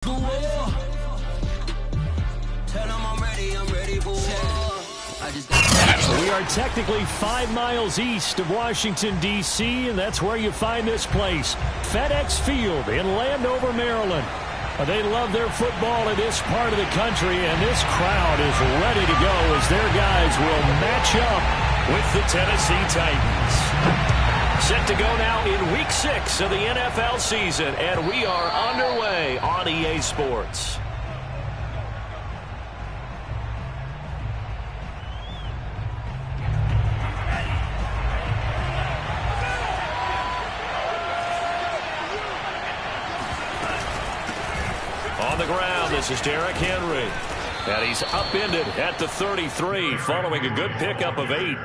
We are technically 5 miles east of Washington, D.C., and that's where you find this place, FedEx Field in Landover, Maryland. They love their football in this part of the country, and this crowd is ready to go as their guys will match up with the Tennessee Titans. Set to go now in Week 6 of the NFL season, and we are underway on EA Sports. On the ground, this is Derrick Henry. And he's upended at the 33 following a good pickup of 8.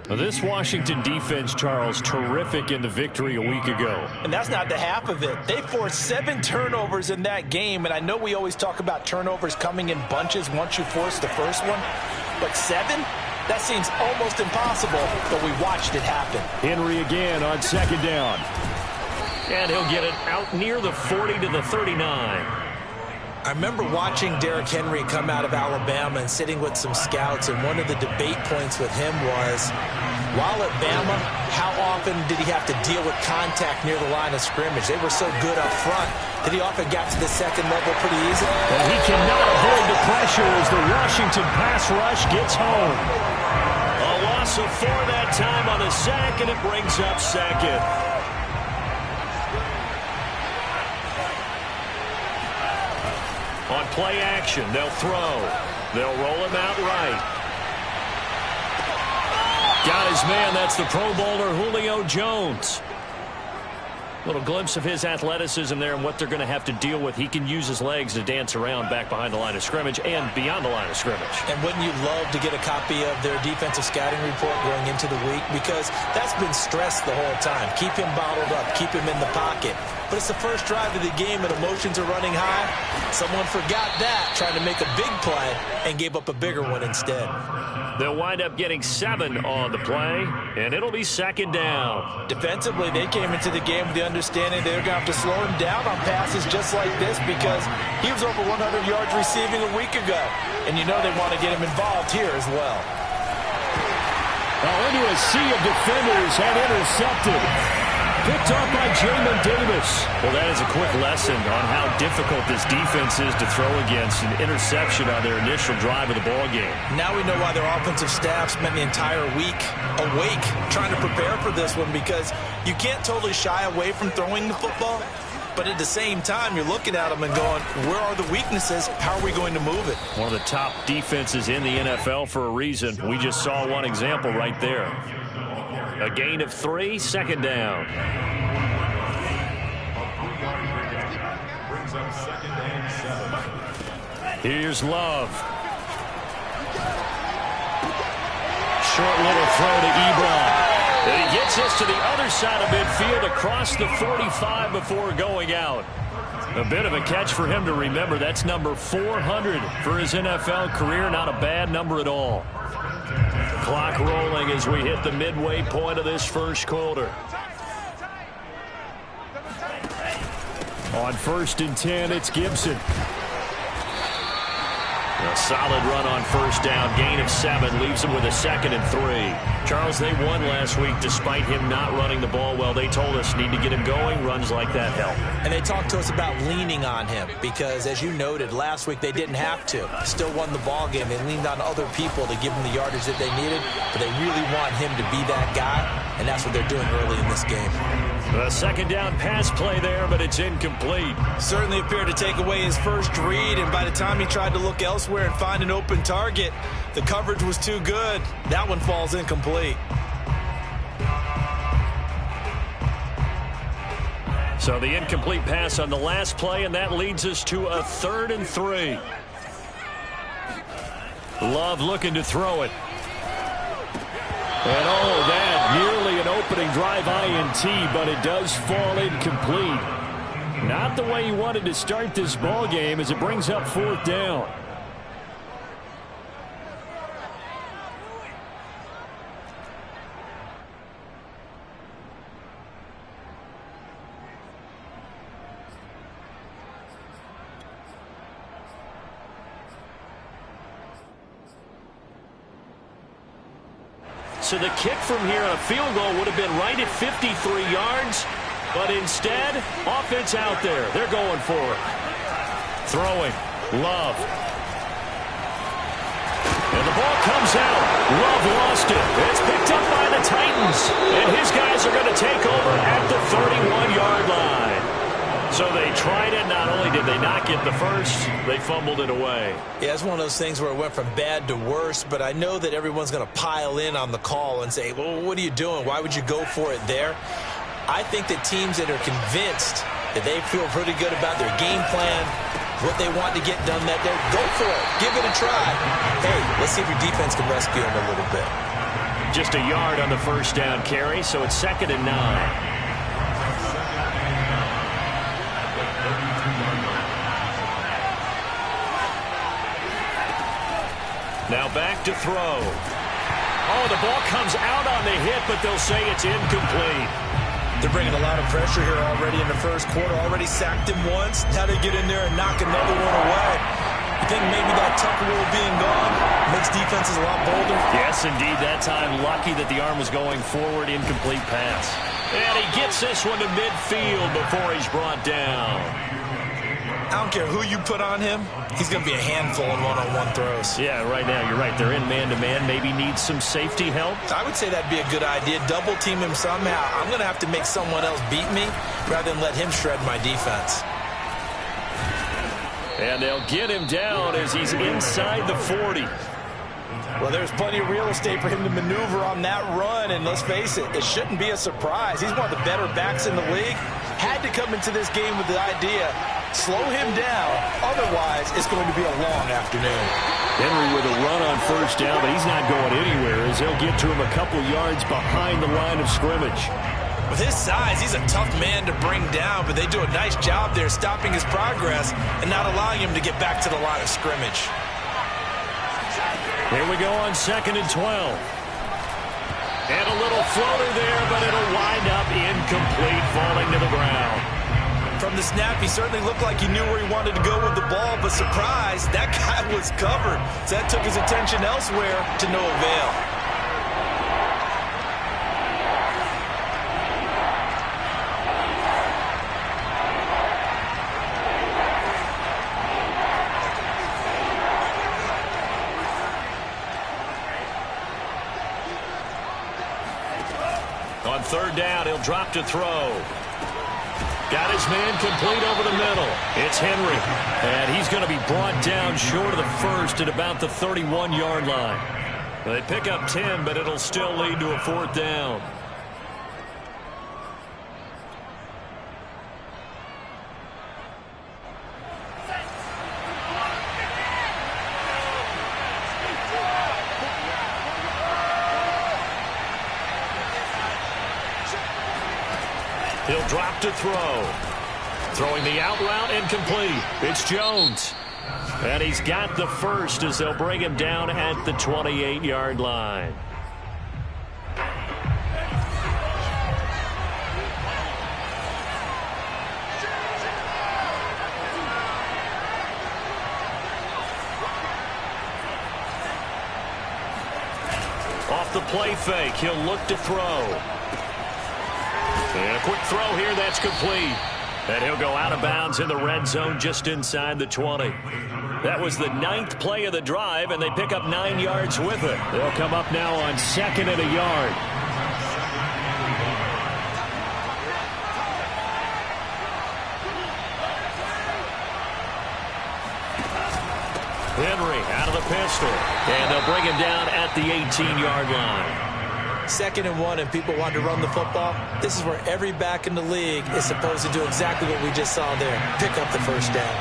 This Washington defense, Charles, terrific in the victory a week ago. And that's not the half of it. They forced 7 turnovers in that game, and I know we always talk about turnovers coming in bunches once you force the first one, but 7? That seems almost impossible, but we watched it happen. Henry again on second down. And he'll get it out near the 40 to the 39. I remember watching Derrick Henry come out of Alabama and sitting with some scouts, and one of the debate points with him was, while at Bama, how often did he have to deal with contact near the line of scrimmage? They were so good up front that he often got to the second level pretty easily. And he cannot avoid the pressure as the Washington pass rush gets home. A loss of 4 that time on the sack, and it brings up second. On play action, they'll throw. They'll roll him out right. Got his man. That's the Pro Bowler Julio Jones. Little glimpse of his athleticism there and what they're going to have to deal with. He can use his legs to dance around back behind the line of scrimmage and beyond the line of scrimmage. And wouldn't you love to get a copy of their defensive scouting report going into the week? Because that's been stressed the whole time. Keep him bottled up. Keep him in the pocket. But it's the first drive of the game and emotions are running high. Someone forgot that, trying to make a big play, and gave up a bigger one instead. They'll wind up getting 7 on the play, and it'll be second down. Defensively, they came into the game with the understanding they're going to have to slow him down on passes just like this because he was over 100 yards receiving a week ago. And you know they want to get him involved here as well. Into a sea of defenders and intercepted. Picked off by Jamin Davis. Well, that is a quick lesson on how difficult this defense is to throw against. An interception on their initial drive of the ball game. Now we know why their offensive staff spent the entire week awake trying to prepare for this one, because you can't totally shy away from throwing the football. But at the same time, you're looking at them and going, where are the weaknesses? How are we going to move it? One of the top defenses in the NFL for a reason. We just saw one example right there. A gain of 3, second down. Here's Love. Short little throw to Ebron. And he gets us to the other side of midfield across the 45 before going out. A bit of a catch for him to remember. That's number 400 for his NFL career. Not a bad number at all. Clock rolling as we hit the midway point of this first quarter. On 1st and 10, it's Gibson. A solid run on first down. Gain of 7 leaves him with a 2nd and 3. Charles, they won last week despite him not running the ball well. They told us need to get him going. Runs like that help. And they talked to us about leaning on him because, as you noted, last week they didn't have to. Still won the ball game. They leaned on other people to give them the yardage that they needed, but they really want him to be that guy, and that's what they're doing early in this game. A second down pass play there, but it's incomplete. Certainly appeared to take away his first read, and by the time he tried to look elsewhere and find an open target, the coverage was too good. That one falls incomplete. So the incomplete pass on the last play, and that leads us to a 3rd and 3. Love looking to throw it. And that nearly an opening drive INT, but it does fall incomplete. Not the way he wanted to start this ball game as it brings up 4th down. So the kick from here on a field goal would have been right at 53 yards. But instead, offense out there. They're going for it. Throwing. Love. And the ball comes out. Love lost it. It's picked up by the Titans. And his guys are going to take over at the 31-yard line. So they tried it. Not only did they not get the first, they fumbled it away. Yeah, it's one of those things where it went from bad to worse, but I know that everyone's going to pile in on the call and say, well, what are you doing? Why would you go for it there? I think that teams that are convinced that they feel pretty good about their game plan, what they want to get done that day, go for it. Give it a try. Hey, let's see if your defense can rescue them a little bit. Just a yard on the first down carry, so it's 2nd and 9. Now back to throw. Oh, the ball comes out on the hit, but they'll say it's incomplete. They're bringing a lot of pressure here already in the first quarter. Already sacked him once. Now they get in there and knock another one away. You think maybe that Tucker rule being gone makes defenses a lot bolder? Yes, indeed. That time, lucky that the arm was going forward. Incomplete pass. And he gets this one to midfield before he's brought down. I don't care who you put on him. He's going to be a handful in one-on-one throws. Yeah, right now, you're right. They're in man-to-man. Maybe needs some safety help. I would say that'd be a good idea. Double team him somehow. I'm going to have to make someone else beat me rather than let him shred my defense. And they'll get him down as he's inside the 40. Well, there's plenty of real estate for him to maneuver on that run, and let's face it, it shouldn't be a surprise. He's one of the better backs in the league. Had to come into this game with the idea, slow him down, otherwise it's going to be a long afternoon. Henry with a run on first down, but he's not going anywhere as they'll get to him a couple yards behind the line of scrimmage. With his size, he's a tough man to bring down, but they do a nice job there stopping his progress and not allowing him to get back to the line of scrimmage. Here we go on 2nd and 12. And a little floater there, but it'll wind up incomplete, falling to the ground. From the snap, he certainly looked like he knew where he wanted to go with the ball, but surprise, that guy was covered. So that took his attention elsewhere to no avail. On 3rd down, he'll drop to throw. Got his man complete over the middle. It's Henry. And he's going to be brought down short of the first at about the 31-yard line. They pick up 10, but it'll still lead to a 4th down. He'll drop to throw. Throwing the out route incomplete. It's Jones. And he's got the first as they'll bring him down at the 28-yard line. Off the play fake, he'll look to throw. And a quick throw here, that's complete. And he'll go out of bounds in the red zone just inside the 20. That was the 9th play of the drive, and they pick up 9 yards with it. They'll come up now on 2nd and a yard. Henry out of the pistol. And they'll bring him down at the 18-yard line. 2nd and 1, and people want to run the football. This is where every back in the league is supposed to do exactly what we just saw there. Pick up the first down.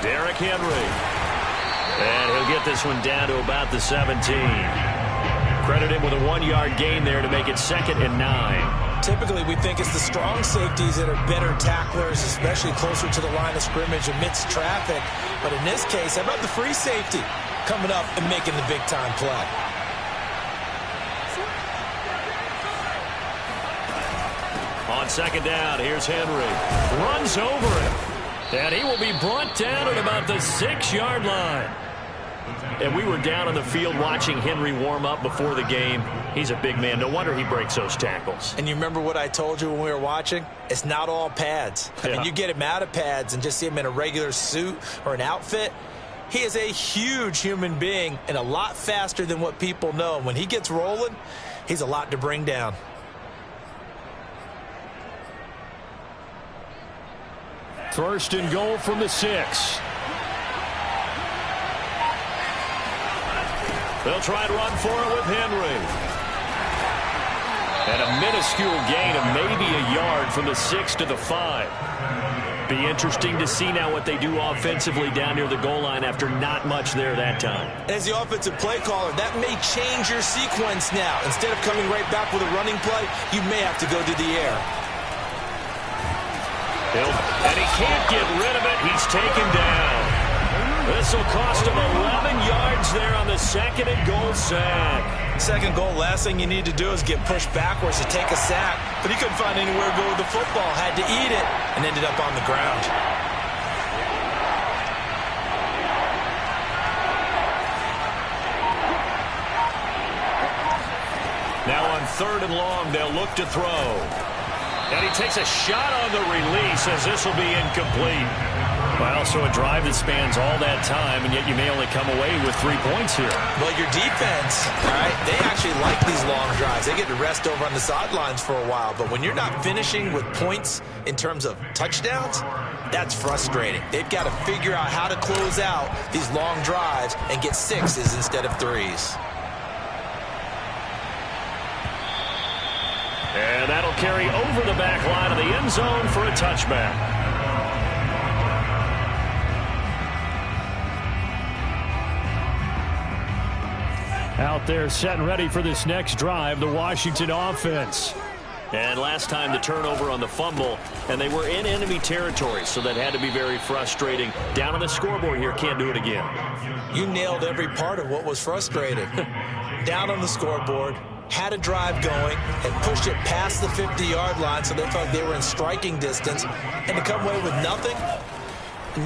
Derrick Henry. And he'll get this one down to about the 17. Credit him with a 1-yard gain there to make it 2nd and 9. Typically, we think it's the strong safeties that are better tacklers, especially closer to the line of scrimmage amidst traffic. But in this case, how about the free safety coming up and making the big-time play? On 2nd down, here's Henry. Runs over him. And he will be brought down at about the 6-yard line. And we were down on the field watching Henry warm up before the game. He's a big man. No wonder he breaks those tackles. And you remember what I told you when we were watching? It's not all pads. I mean, you get him out of pads and just see him in a regular suit or an outfit. He is a huge human being and a lot faster than what people know. When he gets rolling, he's a lot to bring down. First and goal from the 6. They'll try and run for it with Henry. And a minuscule gain of maybe a yard from the 6 to the 5. Be interesting to see now what they do offensively down near the goal line after not much there that time. As the offensive play caller, that may change your sequence now. Instead of coming right back with a running play, you may have to go to the air. And he can't get rid of it. He's taken down. This will cost him 11 yards there on the 2nd and goal sack. Second goal, last thing you need to do is get pushed backwards to take a sack. But he couldn't find anywhere to go with the football. Had to eat it and ended up on the ground. Now on 3rd and long, they'll look to throw. And he takes a shot on the release as this will be incomplete. Well, so a drive that spans all that time, and yet you may only come away with 3 points here. Well, your defense, all right, they actually like these long drives. They get to rest over on the sidelines for a while. But when you're not finishing with points in terms of touchdowns, that's frustrating. They've got to figure out how to close out these long drives and get 6s instead of 3s. And that'll carry over the back line of the end zone for a touchback. Out there set and ready for this next drive, the Washington offense. And last time the turnover on the fumble, and they were in enemy territory, so that had to be very frustrating. Down on the scoreboard here, can't do it again. You nailed every part of what was frustrating. Down on the scoreboard, had a drive going, and pushed it past the 50-yard line so they felt they were in striking distance, and to come away with nothing,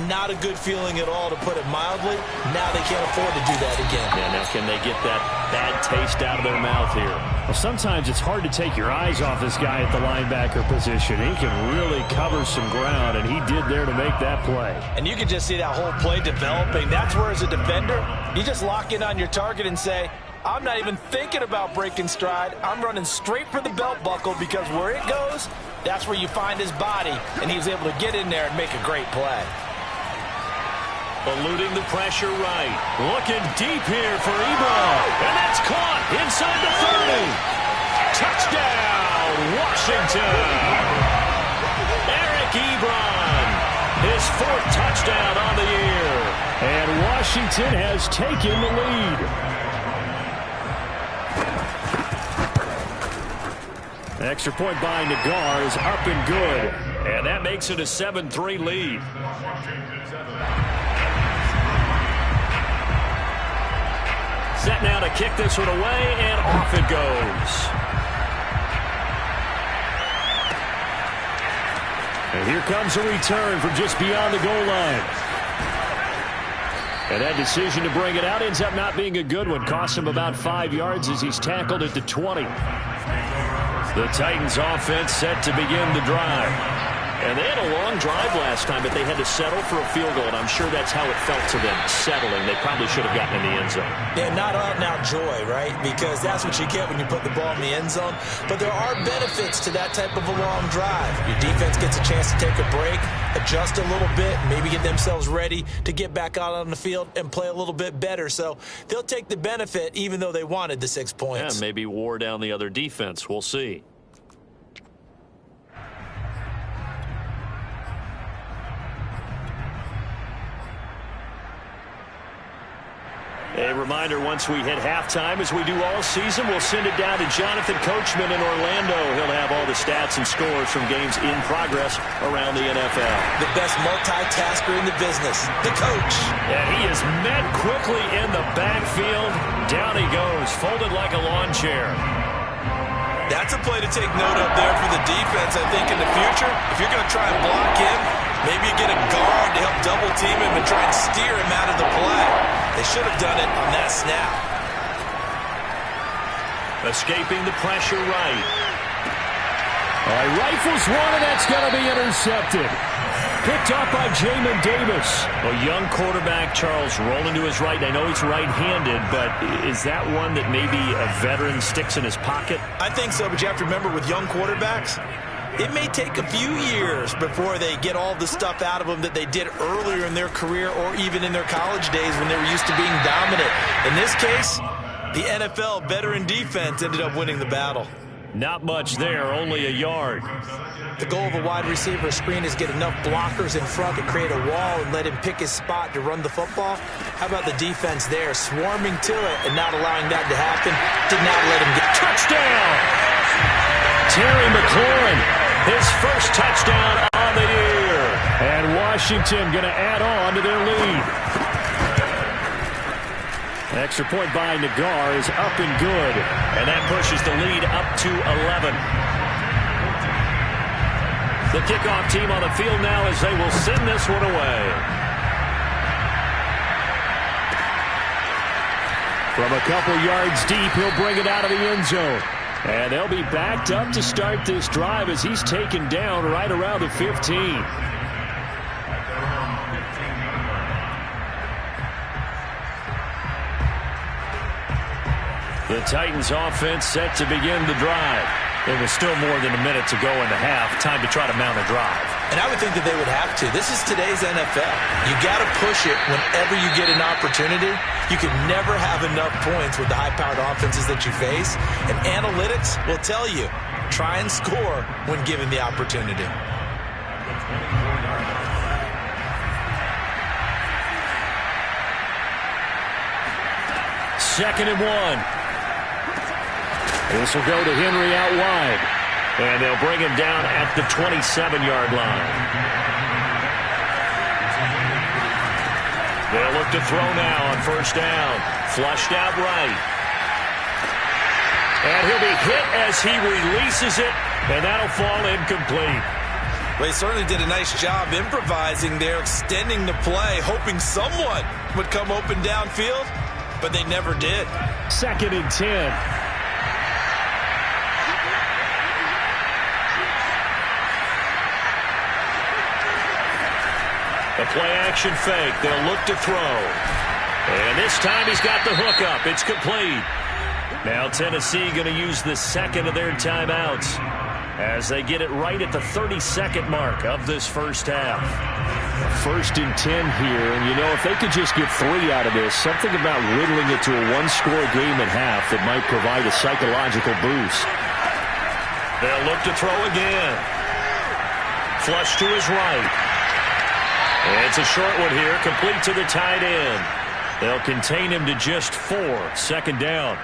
not a good feeling at all, to put it mildly. Now they can't afford to do that again. Yeah, now can they get that bad taste out of their mouth here? Well, sometimes it's hard to take your eyes off this guy at the linebacker position. He can really cover some ground, and he did there to make that play. And you can just see that whole play developing. That's where, as a defender, you just lock in on your target and say, I'm not even thinking about breaking stride. I'm running straight for the belt buckle, because where it goes, that's where you find his body, and he was able to get in there and make a great play. Eluding the pressure right. Looking deep here for Ebron. And that's caught inside the 30. Touchdown, Washington. Eric Ebron, his 4th touchdown on the year. And Washington has taken the lead. Extra point by Nagar is up and good. And that makes it a 7-3 lead. Set now to kick this one away, and off it goes. And here comes a return from just beyond the goal line. And that decision to bring it out ends up not being a good one. Costs him about 5 yards as he's tackled at the 20. The Titans offense set to begin the drive. And they had a long drive last time, but they had to settle for a field goal, and I'm sure that's how it felt to them, settling. They probably should have gotten in the end zone. Yeah, not out-and-out joy, right? Because that's what you get when you put the ball in the end zone. But there are benefits to that type of a long drive. Your defense gets a chance to take a break, adjust a little bit, maybe get themselves ready to get back out on the field and play a little bit better. So they'll take the benefit even though they wanted the 6 points. Yeah, maybe wore down the other defense. We'll see. A reminder, once we hit halftime, as we do all season, we'll send it down to Jonathan Coachman in Orlando. He'll have all the stats and scores from games in progress around the NFL. The best multitasker in the business, the coach. And he is met quickly in the backfield. Down he goes, folded like a lawn chair. That's a play to take note of there for the defense, I think, in the future. If you're going to try and block him, Maybe you get a guard to help double team him and try and steer him out of the play. They should have done it on that snap. Escaping the pressure right. All right, rifles one, and that's going to be intercepted. Picked up by Jamin Davis. A young quarterback, Charles, rolling to his right. I know he's right-handed, but is that one that maybe a veteran sticks in his pocket? I think so, but you have to remember with young quarterbacks, it may take a few years before they get all the stuff out of them that they did earlier in their career or even in their college days when they were used to being dominant. In this case, the NFL veteran defense ended up winning the battle. Not much there, only a yard. The goal of a wide receiver screen is get enough blockers in front to create a wall and let him pick his spot to run the football. How about the defense there, swarming to it and not allowing that to happen? Did not let him get touchdown. Terry McLaurin, his first touchdown on the year. And Washington going to add on to their lead. Extra point by Nagar is up and good. And that pushes the lead up to 11. The kickoff team on the field now as they will send this one away. From a couple yards deep, he'll bring it out of the end zone. And they'll be backed up to start this drive as he's taken down right around the 15. The Titans offense set to begin the drive. There was still more than a minute to go in the half. Time to try to mount a drive. And I would think that they would have to. This is today's NFL. You got to push it whenever you get an opportunity. You can never have enough points with the high-powered offenses that you face. And analytics will tell you, try and score when given the opportunity. Second and one. This will go to Henry out wide. And they'll bring him down at the 27-yard line. They'll look to throw now on first down. Flushed out right. And he'll be hit as he releases it. And that'll fall incomplete. Well, he certainly did a nice job improvising there, extending the play, hoping someone would come open downfield. But they never did. Second and 10. A play-action fake. They'll look to throw. And this time he's got the hook up. It's complete. Now Tennessee going to use the second of their timeouts as they get it right at the 32nd mark of this first half. First and 10 here, and you know, if they could just get 3 out of this, something about whittling it to a one-score game at half that might provide a psychological boost. They'll look to throw again. Flush to his right. It's a short one here, complete to the tight end. They'll contain him to just 4. Second down.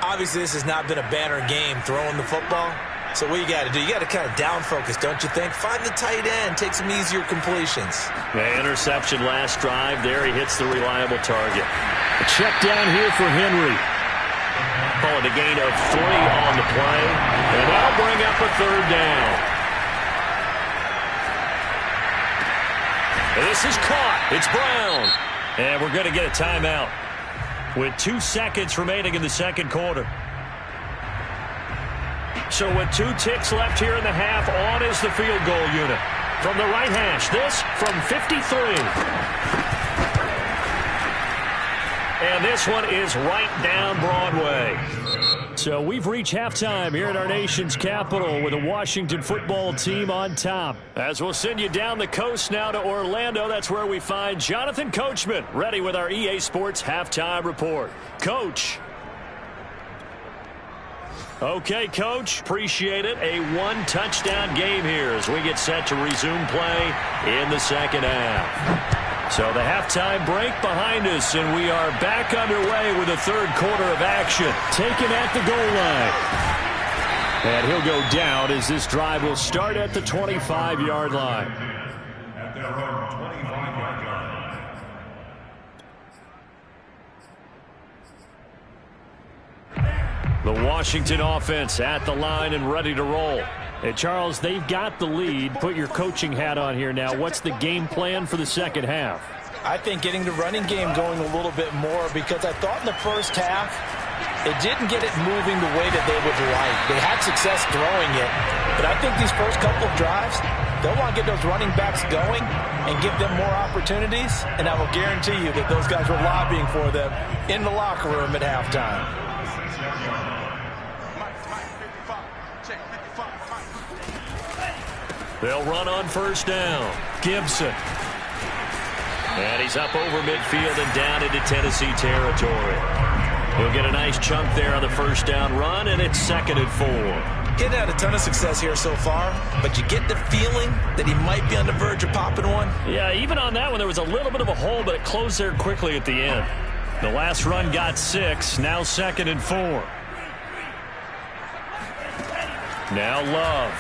Obviously, this has not been a banner game throwing the football. So what you got to do, you got to kind of down focus, don't you think? Find the tight end, take some easier completions. The interception last drive. There he hits the reliable target. A check down here for Henry. Call it a gain of 3 on the play. And that'll bring up a third down. This is caught. It's Brown. And we're going to get a timeout with 2 seconds remaining in the second quarter. So with 2 ticks left here in the half, on is the field goal unit. From the right hash, this from 53. And this one is right down Broadway. So we've reached halftime here at our nation's capital with the Washington football team on top. As we'll send you down the coast now to Orlando, that's where we find Jonathan Coachman ready with our EA Sports halftime report. Coach. Okay, Coach, appreciate it. A 1-touchdown game here as we get set to resume play in the second half. So the halftime break behind us, and we are back underway with the third quarter of action. Taken at the goal line. And he'll go down as this drive will start at the 25-yard line. At their own 25-yard line. The Washington offense at the line and ready to roll. Hey, Charles, they've got the lead. Put your coaching hat on here now. What's the game plan for the second half? I think getting the running game going a little bit more, because I thought in the first half it didn't get it moving the way that they would like. They had success throwing it, but I think these first couple of drives, they'll want to get those running backs going and give them more opportunities, and I will guarantee you that those guys were lobbying for them in the locker room at halftime. They'll run on first down. Gibson. And he's up over midfield and down into Tennessee territory. He'll get a nice chunk there on the first down run, and it's 2nd and 4. He's had a ton of success here so far, but you get the feeling that he might be on the verge of popping one. Yeah, even on that one, there was a little bit of a hole, but it closed there quickly at the end. The last run got 6, now 2nd and 4. Now Love.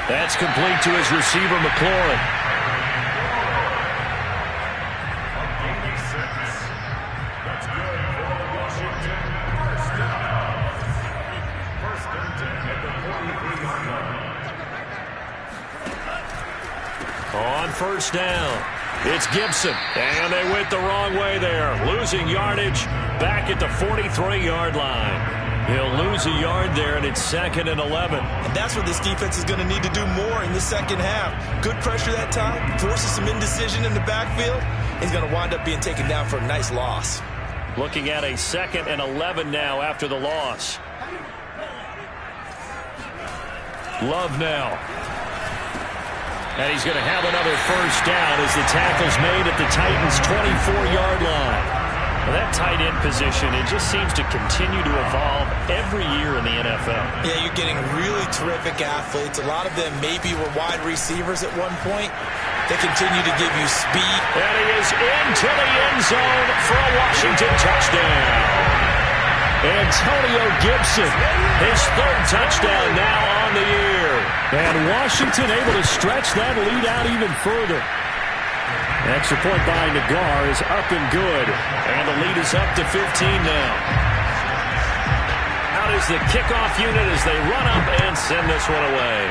That's complete to his receiver, McLaurin. On first down, it's Gibson. And they went the wrong way there. Losing yardage back at the 43-yard line. He'll lose a yard there, and it's 2nd and 11. And that's what this defense is going to need to do more in the second half. Good pressure that time, forces some indecision in the backfield. He's going to wind up being taken down for a nice loss. Looking at a 2nd and 11 now after the loss. Love now. And he's going to have another first down as the tackle's made at the Titans' 24-yard line. Well, that tight end position, it just seems to continue to evolve every year in the NFL. Yeah, you're getting really terrific athletes. A lot of them maybe were wide receivers at one point. They continue to give you speed. And he is into the end zone for a Washington touchdown. Antonio Gibson, his 3rd touchdown now on the year. And Washington able to stretch that lead out even further. Extra point by Nagar is up and good. And the lead is up to 15 now. Out is the kickoff unit as they run up and send this one away.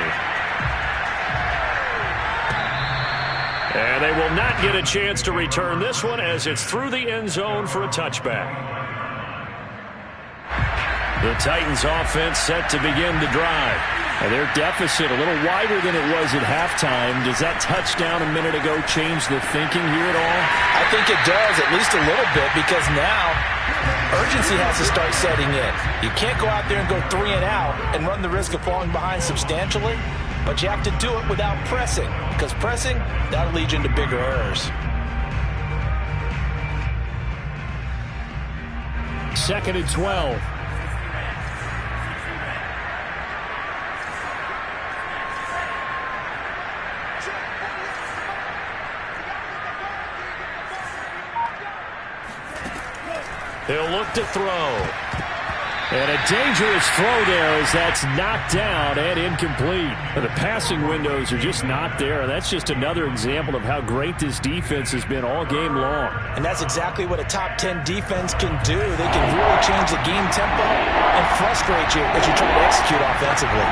And they will not get a chance to return this one as it's through the end zone for a touchback. The Titans offense set to begin the drive. And their deficit a little wider than it was at halftime. Does that touchdown a minute ago change the thinking here at all? I think it does, at least a little bit, because now urgency has to start setting in. You can't go out there and go 3 and out and run the risk of falling behind substantially, but you have to do it without pressing, because pressing, that'll lead you into bigger errors. 2nd and 12. He'll look to throw. And a dangerous throw there as that's knocked down and incomplete. The passing windows are just not there. That's just another example of how great this defense has been all game long. And that's exactly what a top 10 defense can do. They can really change the game tempo and frustrate you as you try to execute offensively.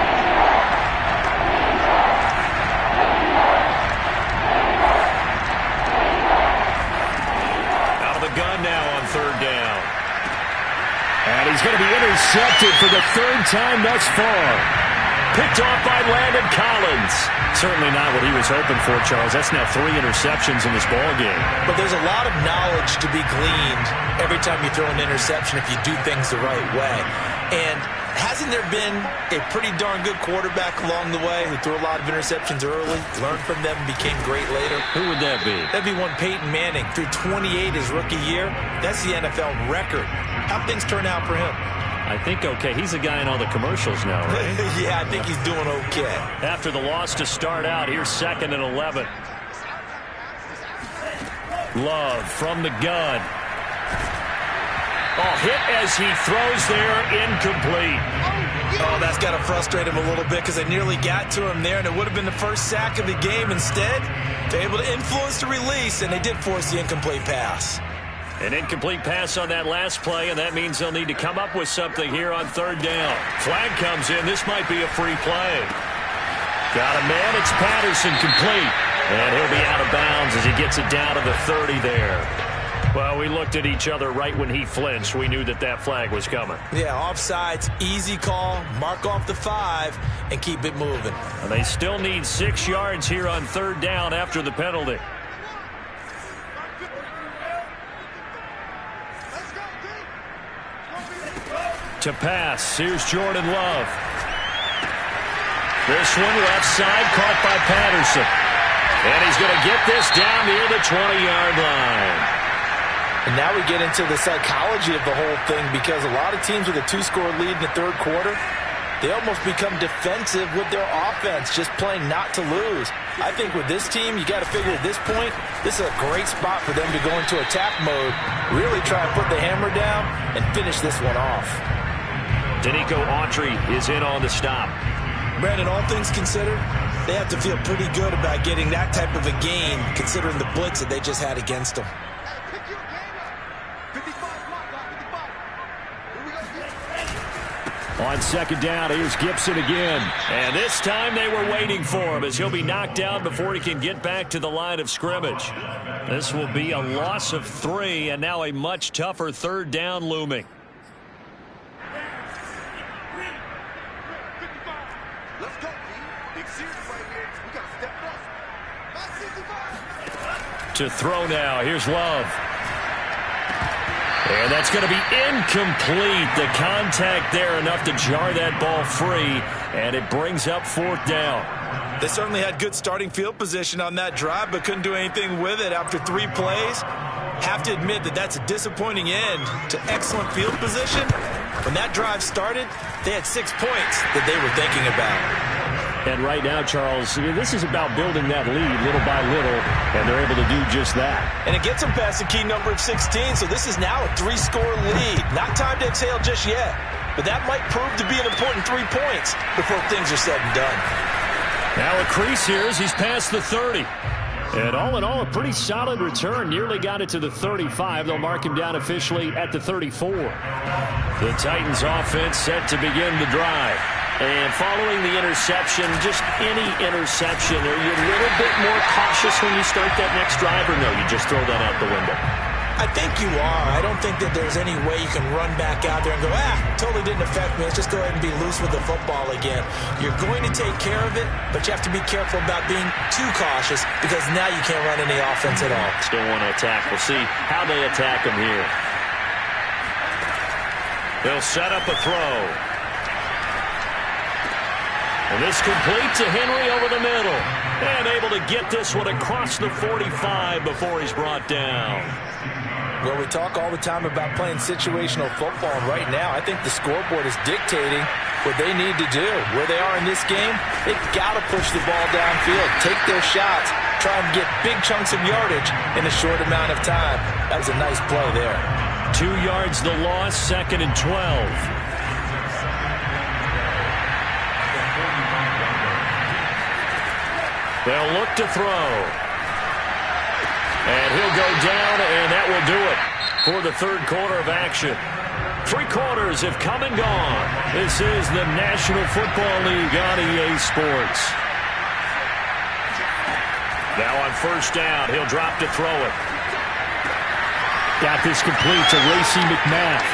Out of the gun now on 3rd down. And he's going to be intercepted for the 3rd time thus far. Picked off by Landon Collins. Certainly not what he was hoping for, Charles. That's now 3 interceptions in this ball game. But there's a lot of knowledge to be gleaned every time you throw an interception if you do things the right way. And hasn't there been a pretty darn good quarterback along the way who threw a lot of interceptions early, learned from them, and became great later? Who would that be? That'd be one Peyton Manning. Threw 28 his rookie year. That's the NFL record. How'd things turn out for him? I think okay. He's a guy in all the commercials now, right? Yeah, I think he's doing okay. After the loss to start out, here's 2nd and 11. Love from the gun. Oh, hit as he throws there, incomplete. Oh, that's got to frustrate him a little bit because they nearly got to him there, and it would have been the first sack of the game. Instead, they're able to influence the release, and they did force the incomplete pass. An incomplete pass on that last play, and that means they'll need to come up with something here on third down. Flag comes in. This might be a free play. Got a man. It's Patterson, complete. And he'll be out of bounds as he gets it down to the 30 there. Well, we looked at each other right when he flinched. We knew that that flag was coming. Yeah, offsides, easy call. Mark off the 5 and keep it moving. And they still need 6 yards here on third down after the penalty. To pass, here's Jordan Love. This one left side, caught by Patterson. And he's going to get this down near the 20-yard line. And now we get into the psychology of the whole thing, because a lot of teams with a 2-score lead in the third quarter, they almost become defensive with their offense, just playing not to lose. I think with this team, you got to figure at this point, this is a great spot for them to go into attack mode, really try to put the hammer down and finish this one off. Danico Autry is in on the stop. Brandon, all things considered, they have to feel pretty good about getting that type of a gain, considering the blitz that they just had against them. On second down, here's Gibson again. And this time they were waiting for him, as he'll be knocked down before he can get back to the line of scrimmage. This will be a loss of 3, and now a much tougher third down looming. To throw now, here's Love. And that's going to be incomplete. The contact there enough to jar that ball free, and it brings up fourth down. They certainly had good starting field position on that drive, but couldn't do anything with it after 3 plays. Have to admit that that's a disappointing end to excellent field position. When that drive started, they had 6 points that they were thinking about. And right now, Charles, this is about building that lead little by little, and they're able to do just that. And it gets them past the key number of 16, so this is now a 3-score lead. Not time to exhale just yet, but that might prove to be an important 3 points before things are said and done. Now a crease here as he's past the 30. And all in all, a pretty solid return. Nearly got it to the 35. They'll mark him down officially at the 34. The Titans offense set to begin the drive. And following the interception, just any interception, are you a little bit more cautious when you start that next drive, or no, you just throw that out the window? I think you are. I don't think that there's any way you can run back out there and go, totally didn't affect me. Let's just go ahead and be loose with the football again. You're going to take care of it, but you have to be careful about being too cautious, because now you can't run any offense at all. Still want to attack. We'll see how they attack him here. They'll set up a throw. And this complete to Henry over the middle. And able to get this one across the 45 before he's brought down. Well, we talk all the time about playing situational football, and right now I think the scoreboard is dictating what they need to do. Where they are in this game, they've got to push the ball downfield, take their shots, try and get big chunks of yardage in a short amount of time. That was a nice play there. 2 yards the loss, 2nd and 12. They'll look to throw. And he'll go down, and that will do it for the third quarter of action. 3 quarters have come and gone. This is the National Football League on EA Sports. Now on first down, he'll drop to throw it. Got this complete to Racey McMath.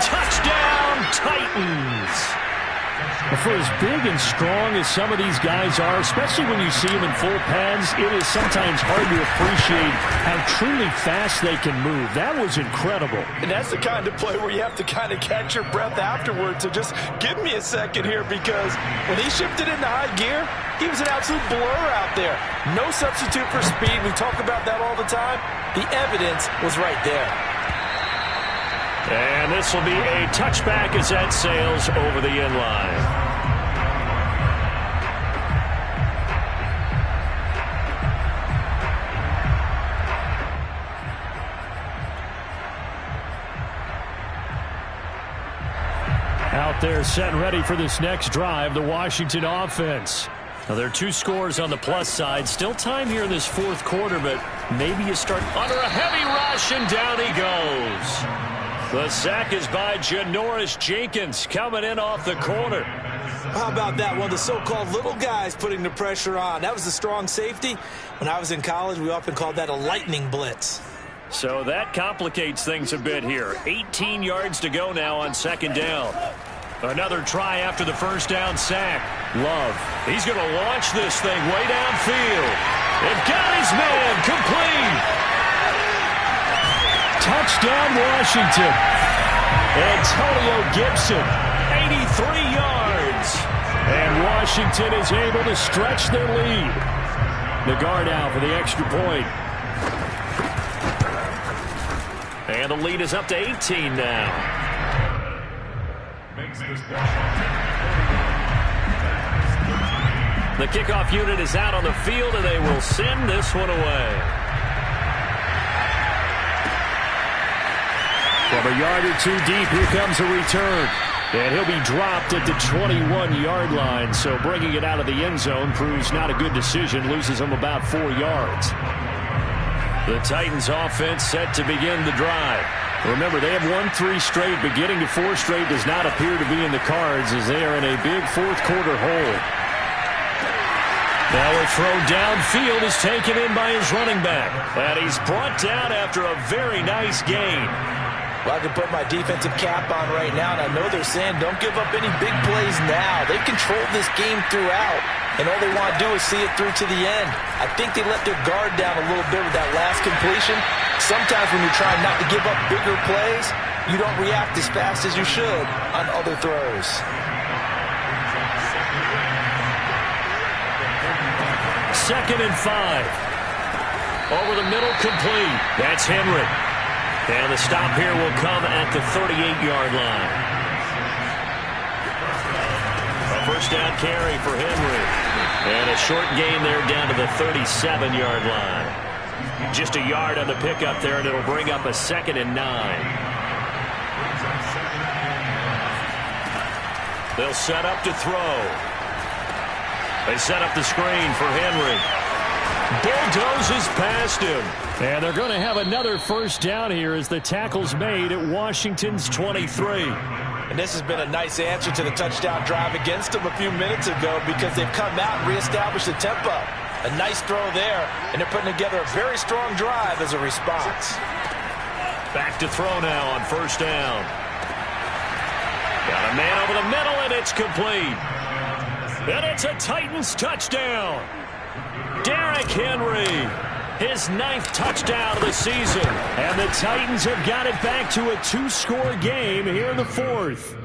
Touchdown, Titans! For as big and strong as some of these guys are, especially when you see them in full pads, it is sometimes hard to appreciate how truly fast they can move. That was incredible. And that's the kind of play where you have to kind of catch your breath afterwards. So just give me a second here, because when he shifted into high gear, he was an absolute blur out there. No substitute for speed. We talk about that all the time. The evidence was right there. And this will be a touchback as that sails over the end line. Out there set and ready for this next drive, the Washington offense. Now, there are 2 scores on the plus side. Still time here in this fourth quarter, but maybe you start under a heavy rush, and down he goes. The sack is by Janoris Jenkins coming in off the corner. How about that? One of the so-called little guys putting the pressure on. That was a strong safety. When I was in college, we often called that a lightning blitz. So that complicates things a bit here. 18 yards to go now on second down. Another try after the first down sack. Love. He's going to launch this thing way downfield. They've got his man complete. Touchdown, Washington. Antonio Gibson, 83 yards. And Washington is able to stretch their lead. The guard out for the extra point. And the lead is up to 18 now. The kickoff unit is out on the field, and they will send this one away. From a yard or 2 deep, here comes a return. And he'll be dropped at the 21-yard line, so bringing it out of the end zone proves not a good decision, loses him about 4 yards. The Titans offense set to begin the drive. Remember, they have won 3 straight, but getting to 4 straight does not appear to be in the cards as they are in a big fourth quarter hole. Now a throw downfield is taken in by his running back. And he's brought down after a very nice gain. Well, I can put my defensive cap on right now, and I know they're saying don't give up any big plays now. They've controlled this game throughout, and all they want to do is see it through to the end. I think they let their guard down a little bit with that last completion. Sometimes when you're trying not to give up bigger plays, you don't react as fast as you should on other throws. Second and 5. Over the middle, complete. That's Henry. And the stop here will come at the 38-yard line. A first down carry for Henry. And a short gain there down to the 37-yard line. Just a yard on the pickup there, and it'll bring up a 2nd and 9. They'll set up to throw. They set up the screen for Henry. Bulldozes past him. And they're going to have another first down here as the tackle's made at Washington's 23. And this has been a nice answer to the touchdown drive against them a few minutes ago because they've come out and reestablished the tempo. A nice throw there, and they're putting together a very strong drive as a response. Back to throw now on first down. Got a man over the middle, and it's complete. And it's a Titans touchdown. Derrick Henry, his 9th touchdown of the season. And the Titans have got it back to a 2-score game here in the 4th.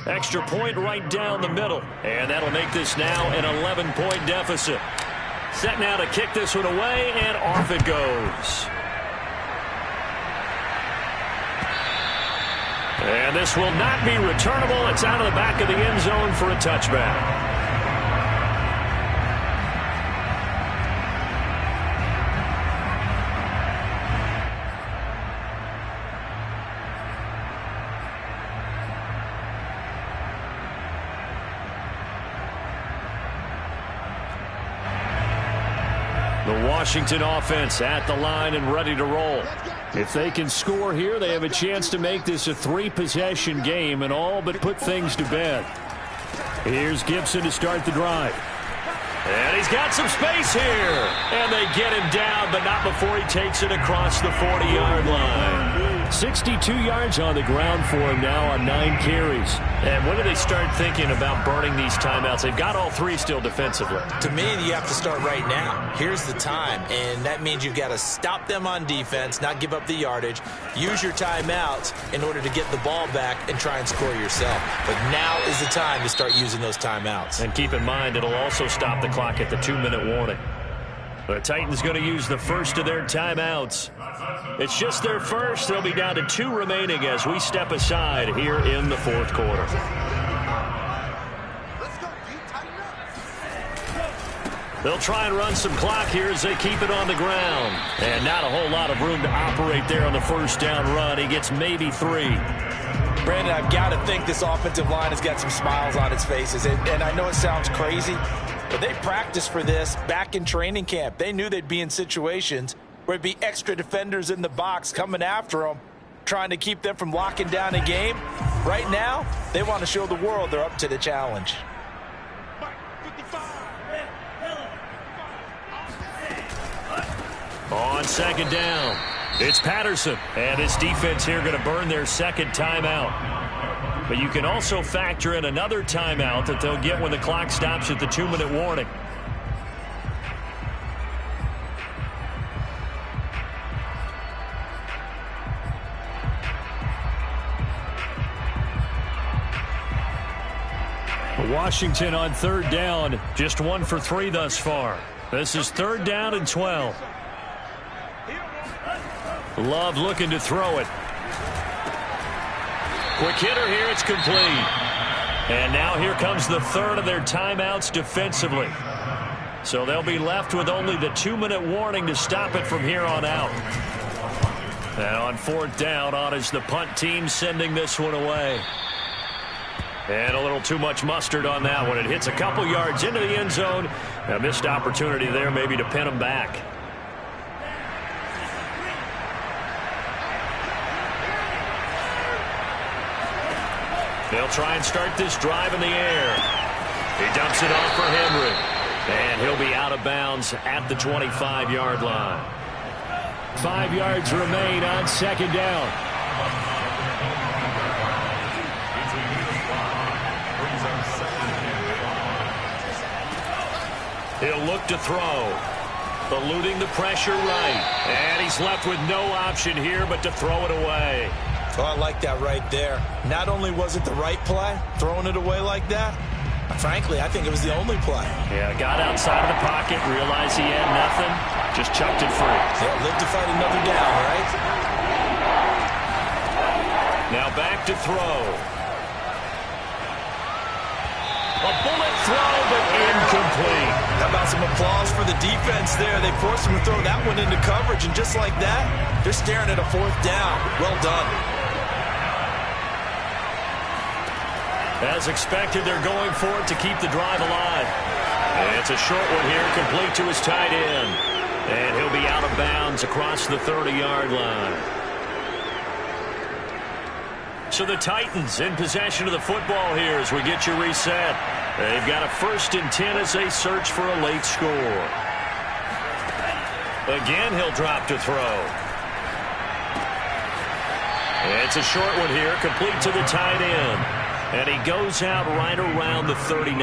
Extra point right down the middle. And that'll make this now an 11-point deficit. Set now to kick this one away, and off it goes. And this will not be returnable. It's out of the back of the end zone for a touchback. The Washington offense at the line and ready to roll. If they can score here, they have a chance to make this a 3-possession game and all but put things to bed. Here's Gibson to start the drive. And he's got some space here. And they get him down, but not before he takes it across the 40-yard line. 62 yards on the ground for him now on 9 carries. And when do they start thinking about burning these timeouts? They've got all 3 still defensively. To me, you have to start right now. Here's the time, and that means you've got to stop them on defense, not give up the yardage, use your timeouts in order to get the ball back and try and score yourself. But now is the time to start using those timeouts. And keep in mind, it'll also stop the clock at the 2-minute warning. The Titans going to use the first of their timeouts. It's just their first. They'll be down to 2 remaining as we step aside here in the 4th quarter. They'll try and run some clock here as they keep it on the ground. And not a whole lot of room to operate there on the first down run. He gets maybe 3. Brandon, I've got to think this offensive line has got some smiles on its faces. And I know it sounds crazy, but they practiced for this back in training camp. They knew they'd be in situations where there'd be extra defenders in the box coming after them, trying to keep them from locking down a game. Right now, they want to show the world they're up to the challenge. On second down, it's Patterson. And his defense here going to burn their second timeout. But you can also factor in another timeout that they'll get when the clock stops at the 2-minute warning. Washington on third down, just 1 for 3 thus far. This is 3rd down and 12. Love looking to throw it. Quick hitter here, it's complete. And now here comes the third of their timeouts defensively. So they'll be left with only the 2-minute warning to stop it from here on out. And on 4th down, on is the punt team sending this one away. And a little too much mustard on that one. It hits a couple yards into the end zone. A missed opportunity there maybe to pin them back. They'll try and start this drive in the air. He dumps it off for Henry. And he'll be out of bounds at the 25-yard line. 5 yards remain on second down. He'll look to throw. Eluding the pressure right. And he's left with no option here but to throw it away. Oh, I like that right there. Not only was it the right play, throwing it away like that, frankly, I think it was the only play. Yeah, got outside of the pocket, realized he had nothing, just chucked it free. Yeah, live to fight another down, right? Now back to throw. A bullet throw, but incomplete. How about some applause for the defense there? They forced him to throw that one into coverage, and just like that, they're staring at a 4th down. Well done. As expected, they're going for it to keep the drive alive. And it's a short one here, complete to his tight end. And he'll be out of bounds across the 30-yard line. So the Titans in possession of the football here as we get you reset. They've got a 1st and 10 as they search for a late score. Again, he'll drop to throw. It's a short one here, complete to the tight end. And he goes out right around the 39.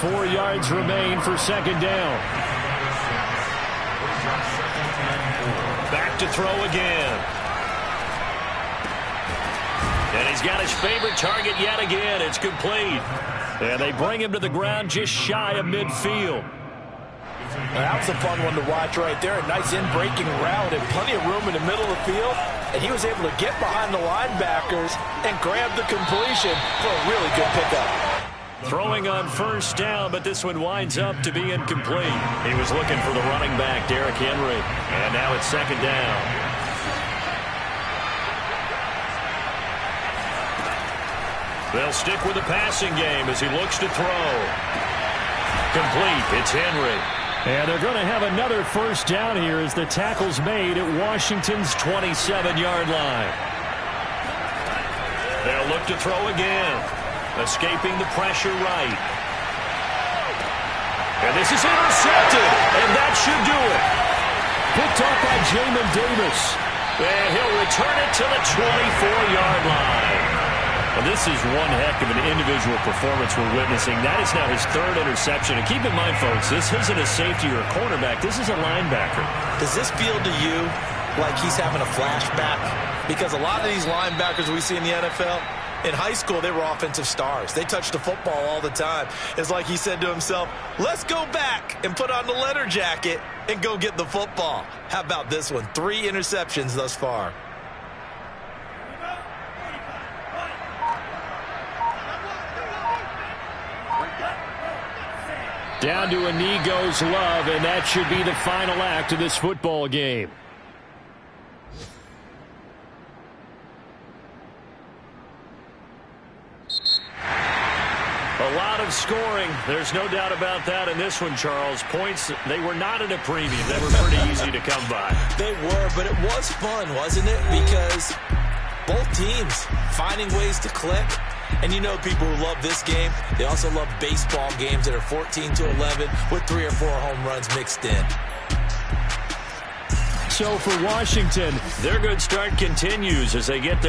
4 yards remain for second down. Back to throw again. And he's got his favorite target yet again. It's complete. And they bring him to the ground just shy of midfield. Well, that was a fun one to watch right there. A nice in-breaking route and plenty of room in the middle of the field. And he was able to get behind the linebackers and grab the completion for a really good pickup. Throwing on 1st down, but this one winds up to be incomplete. He was looking for the running back, Derrick Henry. And now it's 2nd down. They'll stick with the passing game as he looks to throw. Complete. It's Henry. And they're going to have another 1st down here as the tackle's made at Washington's 27-yard line. They'll look to throw again. Escaping the pressure right. And this is intercepted. And that should do it. Picked up by Jamin Davis. And he'll return it to the 24-yard line. Well, this is one heck of an individual performance we're witnessing. That is now his 3rd interception. And keep in mind, folks, this isn't a safety or a cornerback. This is a linebacker. Does this feel to you like he's having a flashback? Because a lot of these linebackers we see in the NFL, in high school, they were offensive stars. They touched the football all the time. It's like he said to himself, let's go back and put on the leather jacket and go get the football. How about this one? 3 interceptions thus far. Down to a knee goes Love, and that should be the final act of this football game. A lot of scoring. There's no doubt about that in this one, Charles. Points, they were not at a premium. They were pretty easy to come by. They were, but it was fun, wasn't it? Because both teams finding ways to click. And you know people who love this game, they also love baseball games that are 14-11 with 3 or 4 home runs mixed in. So for Washington, their good start continues as they get their